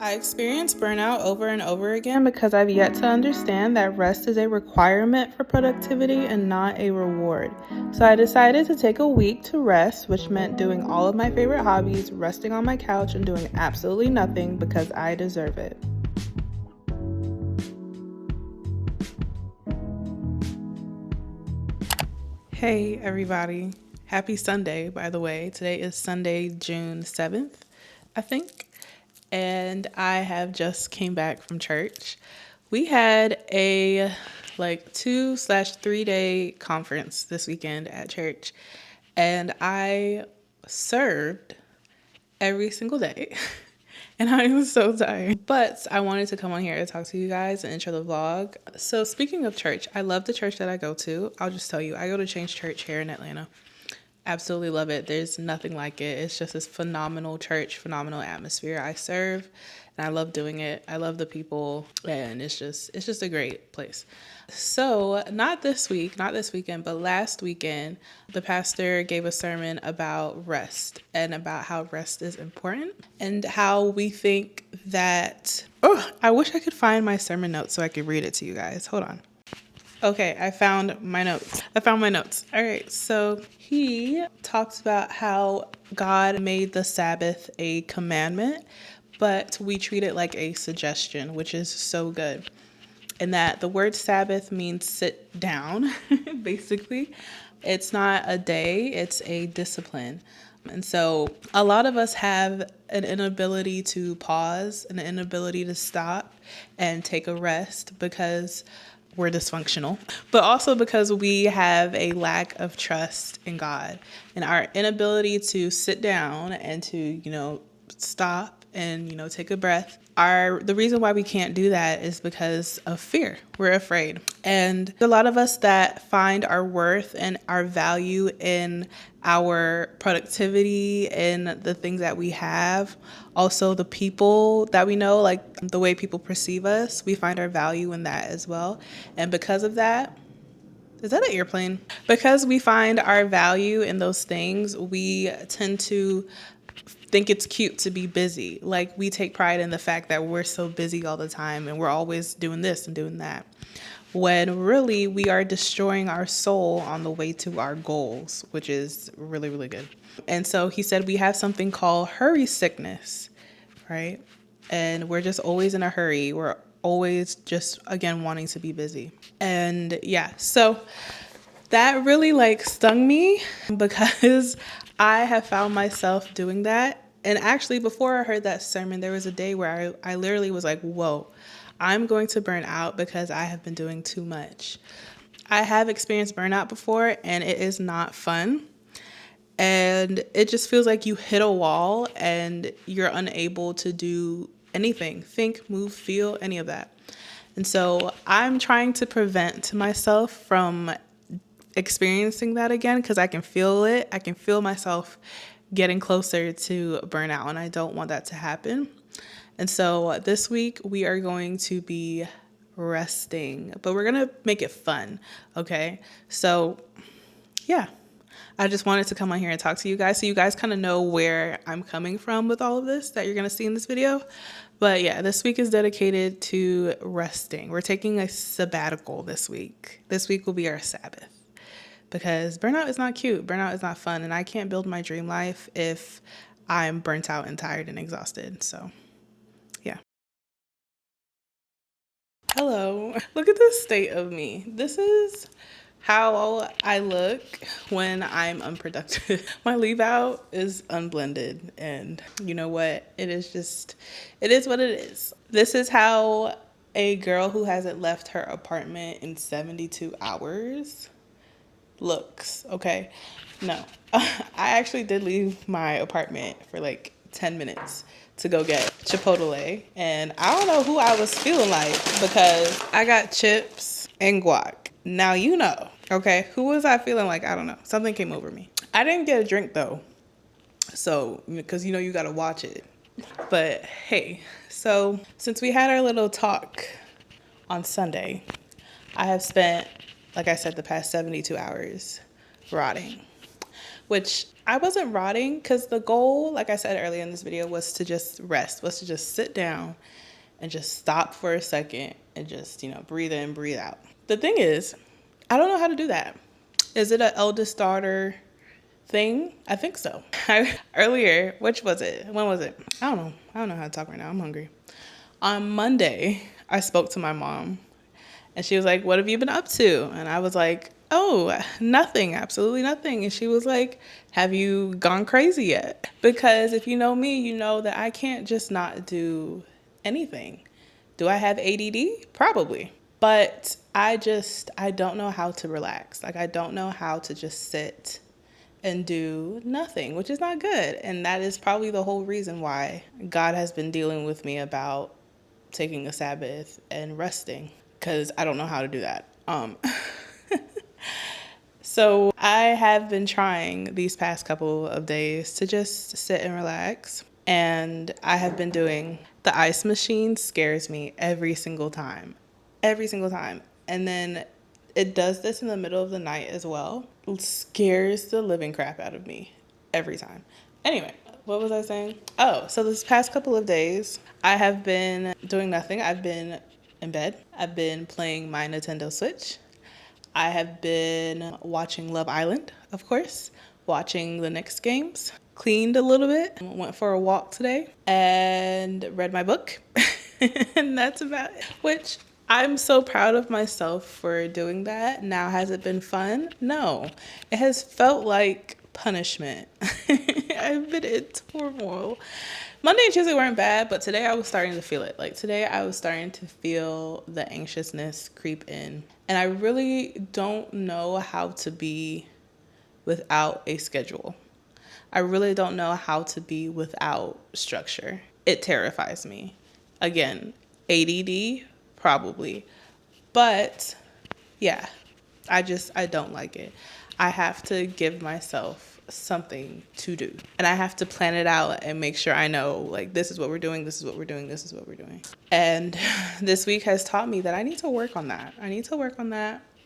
I experience burnout over and over again because I've yet to understand that rest is a requirement for productivity and not a reward. So I decided to take a week to rest, which meant doing all of my favorite hobbies, resting on my couch, and doing absolutely nothing because I deserve it. Hey everybody. Happy Sunday, by the way. Today is Sunday, June 7th, I think. And I have just came back from church. We had a 2/3 day conference this weekend at church, and I served every single day. And I am so tired. But I wanted to come on here to talk to you guys and intro the vlog. So speaking of church, I love the church that I go to. I'll just tell you, I go to Change Church here in Atlanta. Absolutely love it. There's nothing like it. It's just this phenomenal church, phenomenal atmosphere. I serve and I love doing it. I love the people, and it's just a great place. So not this weekend, but last weekend, the pastor gave a sermon about rest and about how rest is important and how we think that, I wish I could find my sermon notes so I could read it to you guys. Hold on. Okay, I found my notes. All right, so he talks about how God made the Sabbath a commandment, but we treat it like a suggestion, which is so good. And that the word Sabbath means sit down, basically. It's not a day, it's a discipline. And so a lot of us have an inability to pause, an inability to stop and take a rest because we're dysfunctional, but also because we have a lack of trust in God, and our inability to sit down and to, stop and, take a breath. The reason why we can't do that is because of fear. We're afraid. And a lot of us that find our worth and our value in our productivity and the things that we have, also the people that we know, like the way people perceive us, we find our value in that as well. And because of that, is that an airplane? Because we find our value in those things, we tend to think it's cute to be busy. Like, we take pride in the fact that we're so busy all the time and we're always doing this and doing that, when really we are destroying our soul on the way to our goals, which is really, really good. And so he said we have something called hurry sickness, right? And we're just always in a hurry. We're always just, again, wanting to be busy. And yeah, so that really stung me because I have found myself doing that. And actually, before I heard that sermon, there was a day where I literally was like, whoa, I'm going to burn out because I have been doing too much. I have experienced burnout before, and it is not fun. And it just feels like you hit a wall and you're unable to do anything, think, move, feel, any of that. And so I'm trying to prevent myself from experiencing that again, because I can feel it. I can feel myself getting closer to burnout, and I don't want that to happen. And so this week we are going to be resting, but we're going to make it fun. Okay. So yeah, I just wanted to come on here and talk to you guys so you guys kind of know where I'm coming from with all of this that you're going to see in this video. But yeah, this week is dedicated to resting. We're taking a sabbatical this week. This week will be our Sabbath. Because burnout is not cute. Burnout is not fun. And I can't build my dream life if I'm burnt out and tired and exhausted. So, yeah. Hello. Look at the state of me. This is how I look when I'm unproductive. My leave out is unblended. And you know what? It is what it is. This is how a girl who hasn't left her apartment in 72 hours looks. Okay, no. I actually did leave my apartment for 10 minutes to go get Chipotle, and I don't know who I was feeling like because I got chips and guac. Now okay, who was I feeling like? I don't know, something came over me. I didn't get a drink though, so because you gotta watch it. But hey, so since we had our little talk on Sunday, I have spent, like I said, the past 72 hours rotting, which I wasn't rotting because the goal, like I said earlier in this video, was to just rest, was to just sit down and just stop for a second and just, breathe in, breathe out. The thing is, I don't know how to do that. Is it an eldest daughter thing? I think so. Earlier, which was it? When was it? I don't know. I don't know how to talk right now. I'm hungry. On Monday, I spoke to my mom and she was like, "What have you been up to?" And I was like, "Oh, nothing, absolutely nothing." And she was like, "Have you gone crazy yet?" Because if you know me, you know that I can't just not do anything. Do I have ADD? Probably. But I don't know how to relax. Like, I don't know how to just sit and do nothing, which is not good. And that is probably the whole reason why God has been dealing with me about taking a Sabbath and resting, because I don't know how to do that. So I have been trying these past couple of days to just sit and relax. And I have been doing the ice machine. Scares me every single time. Every single time. And then it does this in the middle of the night as well. It scares the living crap out of me every time. Anyway, what was I saying? Oh, so this past couple of days, I have been doing nothing. I've been in bed. I've been playing my Nintendo Switch. I have been watching Love Island, of course, watching the Knicks games, cleaned a little bit, went for a walk today, and read my book. And that's about it. Which I'm so proud of myself for doing that. Now, has it been fun? No. It has felt like punishment. I've been in turmoil. Monday and Tuesday weren't bad, but today I was starting to feel it. Like today I was starting to feel the anxiousness creep in. And I really don't know how to be without a schedule. I really don't know how to be without structure. It terrifies me. Again, ADD, probably. But yeah, I don't like it. I have to give myself something to do. And I have to plan it out and make sure I know, like, this is what we're doing, this is what we're doing, this is what we're doing. And this week has taught me that I need to work on that.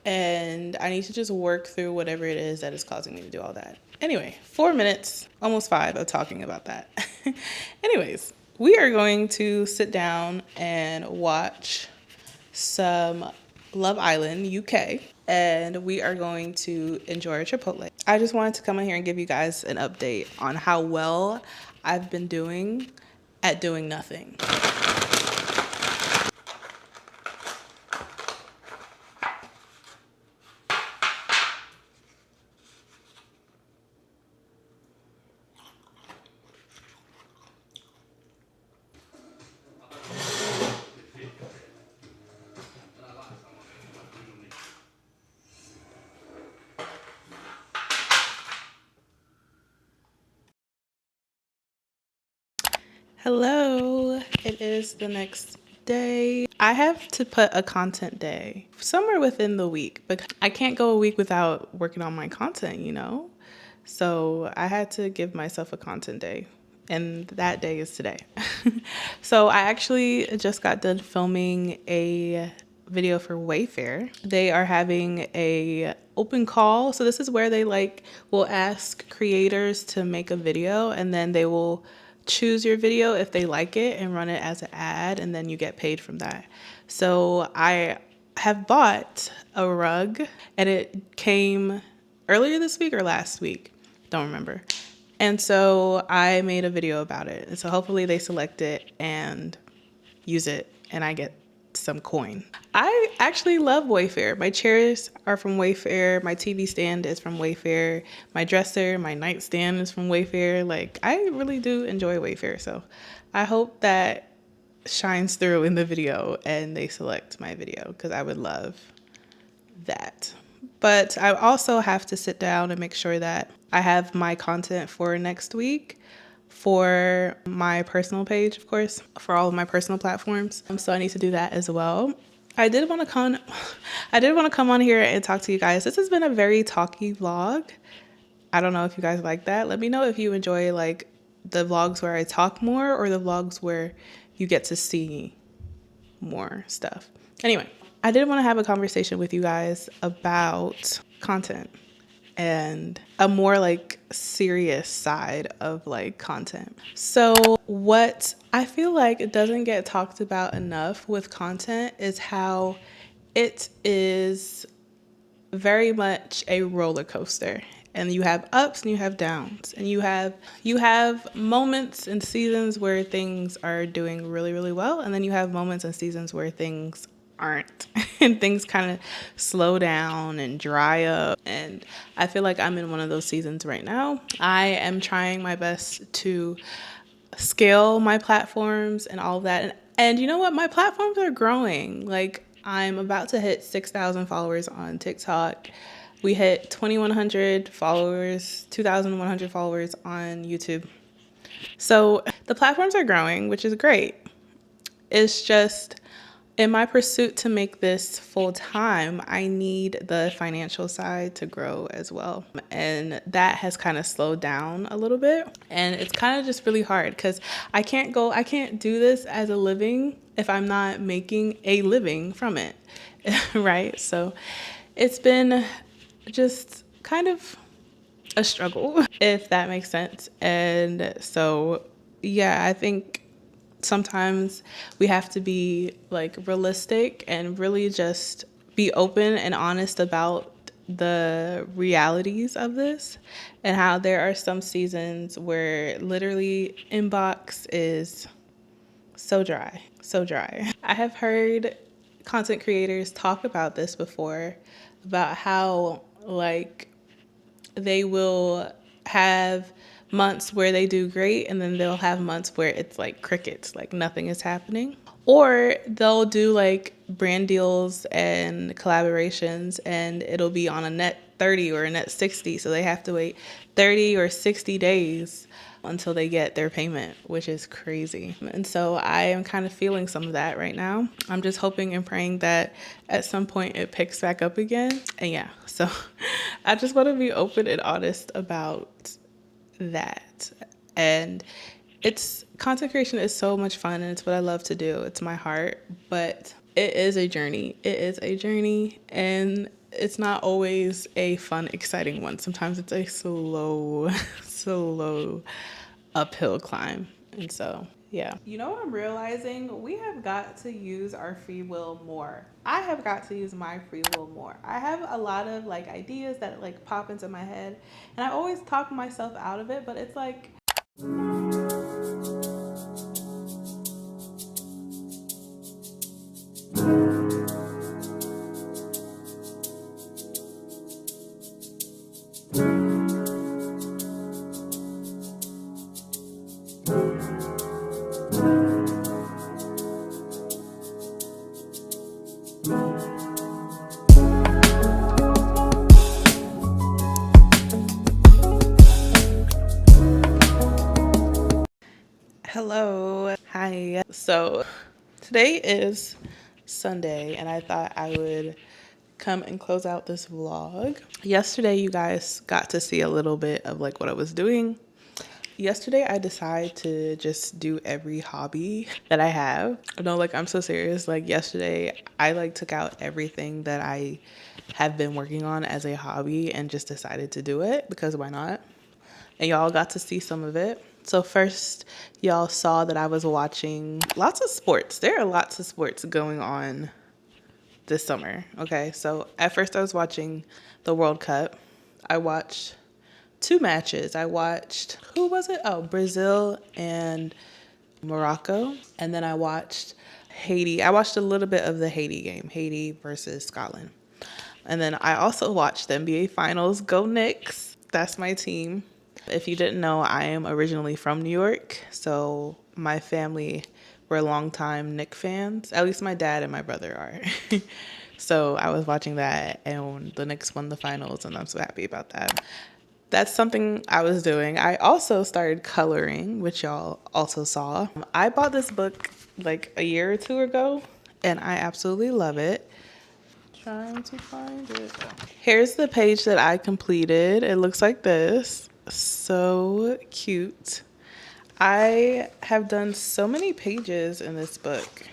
And I need to just work through whatever it is that is causing me to do all that. Anyway, 4 minutes, almost 5 of talking about that. Anyways, we are going to sit down and watch some Love Island UK, and we are going to enjoy our Chipotle. I just wanted to come in here and give you guys an update on how well I've been doing at doing nothing. Hello, it is the next day. I have to put a content day somewhere within the week, but I can't go a week without working on my content, So I had to give myself a content day, and that day is today. So I actually just got done filming a video for Wayfair. They are having a open call. So this is where they will ask creators to make a video, and then they will choose your video if they like it and run it as an ad, and then you get paid from that. So I have bought a rug, and it came earlier this week or last week, don't remember. And so I made a video about it. And so hopefully they select it and use it and I get some coin. I actually love Wayfair. My chairs are from Wayfair. My TV stand is from Wayfair. My dresser, my nightstand is from Wayfair. I really do enjoy Wayfair. So I hope that shines through in the video and they select my video, because I would love that. But I also have to sit down and make sure that I have my content for next week for my personal page, of course, for all of my personal platforms. So I need to do that as well. I did want to come on here and talk to you guys. This has been a very talky vlog. I don't know if you guys like that. Let me know if you enjoy the vlogs where I talk more or the vlogs where you get to see more stuff. Anyway, I did want to have a conversation with you guys about content and a more like serious side of like content. So what I feel like it doesn't get talked about enough with content is how it is very much a roller coaster, and you have ups and you have downs, and you have moments and seasons where things are doing really, really well, and then you have moments and seasons where things aren't and things kind of slow down and dry up. And I feel like I'm in one of those seasons right now. I am trying my best to scale my platforms and all of that. And you know what? My platforms are growing. Like, I'm about to hit 6,000 followers on TikTok. We hit 2,100 followers, 2,100 followers on YouTube. So the platforms are growing, which is great. It's just in my pursuit to make this full time, I need the financial side to grow as well. And that has kind of slowed down a little bit. And it's kind of just really hard because I can't do this as a living if I'm not making a living from it. Right? So it's been just kind of a struggle, if that makes sense. And so, yeah, I think sometimes we have to be like realistic and really just be open and honest about the realities of this, and how there are some seasons where literally inbox is so dry, so dry. I have heard content creators talk about this before, about how like they will have months where they do great, and then they'll have months where it's like crickets, like nothing is happening. Or they'll do like brand deals and collaborations, and it'll be on a net 30 or a net 60. So they have to wait 30 or 60 days until they get their payment, which is crazy. And so I am kind of feeling some of that right now. I'm just hoping and praying that at some point it picks back up again. And yeah, so I just want to be open and honest about that. And content creation is so much fun, and it's what I love to do. It's my heart, but it is a journey. It is a journey, and it's not always a fun, exciting one. Sometimes it's a slow uphill climb. And so, yeah. You know what I'm realizing? We have got to use our free will more. I have got to use my free will more. I have a lot of like ideas that like pop into my head, and I always talk myself out of it, but it's like, hello, hi. So today is Sunday, and I thought I would come and close out this vlog. Yesterday, you guys got to see a little bit of like what I was doing. Yesterday, I decided to just do every hobby that I have. No, like, I'm so serious. Like, yesterday, I like took out everything that I have been working on as a hobby and just decided to do it, because why not? And y'all got to see some of it. So first, y'all saw that I was watching lots of sports. There are lots of sports going on this summer. Okay, so at first I was watching the World Cup. I watched 2 matches. I watched, who was it? Oh, Brazil and Morocco. And then I watched Haiti. I watched a little bit of the Haiti game, Haiti versus Scotland. And then I also watched the NBA Finals. Go Knicks. That's my team. If you didn't know, I am originally from New York. So my family were longtime Knicks fans. At least my dad and my brother are. So I was watching that, and the Knicks won the finals, and I'm so happy about that. That's something I was doing. I also started coloring, which y'all also saw. I bought this book like a year or 2 ago, and I absolutely love it. Trying to find it. Here's the page that I completed. It looks like this. So cute. I have done so many pages in this book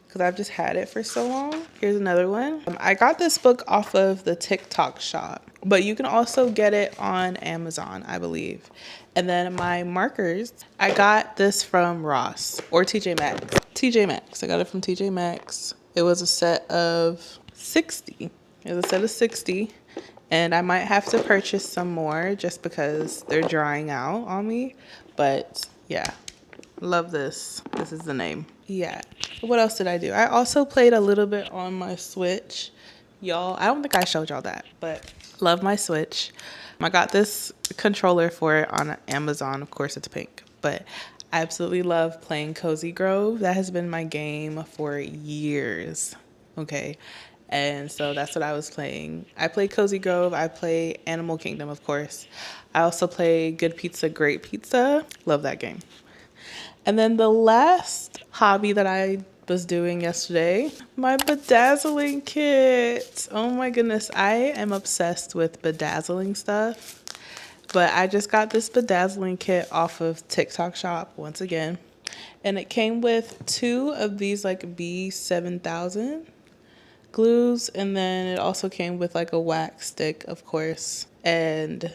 because I've just had it for so long. Here's another one. I got this book off of the TikTok shop, but you can also get it on Amazon, I believe. And then my markers, I got this from Ross or TJ Maxx. TJ Maxx. I got it from TJ Maxx. It was a set of 60. It was a set of 60. And I might have to purchase some more just because they're drying out on me. But yeah, love this. This is the name. Yeah. What else did I do? I also played a little bit on my Switch. Y'all, I don't think I showed y'all that, but love my Switch. I got this controller for it on Amazon. Of course, it's pink, but I absolutely love playing Cozy Grove. That has been my game for years. Okay. And so that's what I was playing. I play Cozy Grove. I play Animal Kingdom, of course. I also play Good Pizza, Great Pizza. Love that game. And then the last hobby that I was doing yesterday, my bedazzling kit. Oh my goodness, I am obsessed with bedazzling stuff. But I just got this bedazzling kit off of TikTok shop once again. And it came with 2 of these like B7000 glues, and then it also came with like a wax stick, of course, and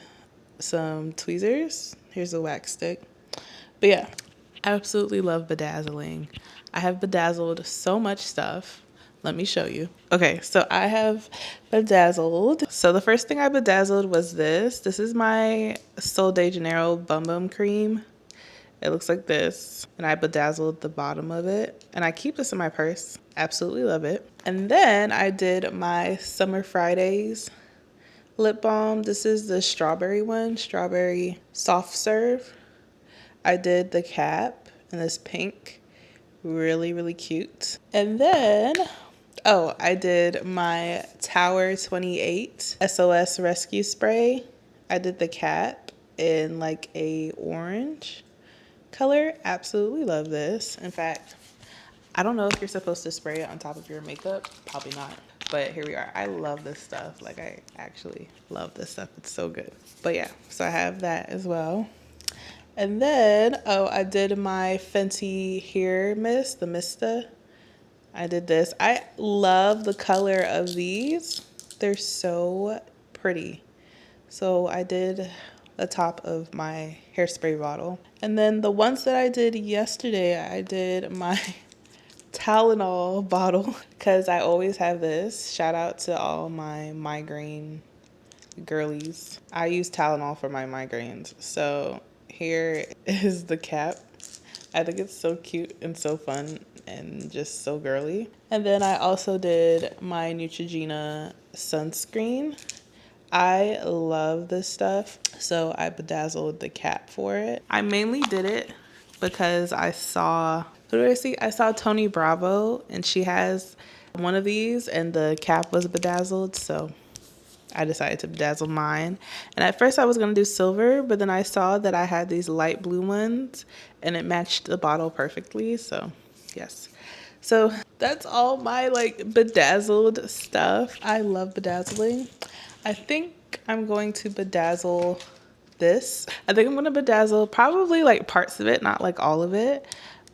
some tweezers. Here's a wax stick. But yeah, I absolutely love bedazzling. I have bedazzled so much stuff. Let me show you. Okay, so I have bedazzled. So the first thing I bedazzled was this. This is my Sol de Janeiro Bum Bum Cream. It looks like this. And I bedazzled the bottom of it. And I keep this in my purse. Absolutely love it. And then I did my Summer Fridays lip balm. This is the strawberry one. Strawberry soft serve. I did the cap in this pink. Really, really cute. And then, oh, I did my Tower 28 SOS Rescue Spray. I did the cap in like a orange color. Absolutely love this. In fact, I don't know if you're supposed to spray it on top of your makeup. Probably not. But here we are. I love this stuff. Like, I actually love this stuff. It's so good. But yeah, so I have that as well. And then, oh, I did my Fenty hair mist, the Mista. I did this. I love the color of these. They're so pretty. So I did the top of my hairspray bottle. And then the ones that I did yesterday, I did my Tylenol bottle because I always have this. Shout out to all my migraine girlies. I use Tylenol for my migraines. So here is the cap. I think it's so cute and so fun and just so girly. And then I also did my Neutrogena sunscreen. I love this stuff, so I bedazzled the cap for it. I mainly did it because I saw, who did I see? I saw Tony Bravo, and she has one of these, and the cap was bedazzled, so I decided to bedazzle mine. And at first I was going to do silver, but then I saw that I had these light blue ones, and it matched the bottle perfectly, so yes. So that's all my like bedazzled stuff. I love bedazzling. I think I'm going to bedazzle this. I think I'm going to bedazzle probably like parts of it, not like all of it.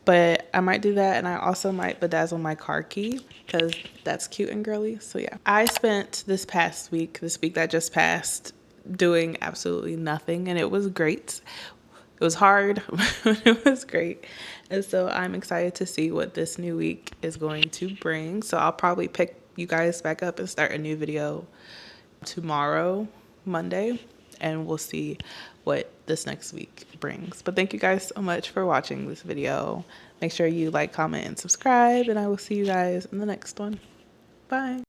But I might do that, and I also might bedazzle my car key because that's cute and girly. So yeah, I spent this week that just passed, doing absolutely nothing, and it was great. It was hard, but it was great. And so I'm excited to see what this new week is going to bring. So I'll probably pick you guys back up and start a new video tomorrow, Monday, and we'll see what this next week brings. But thank you guys so much for watching this video. Make sure you like, comment, and subscribe, and I will see you guys in the next one. Bye.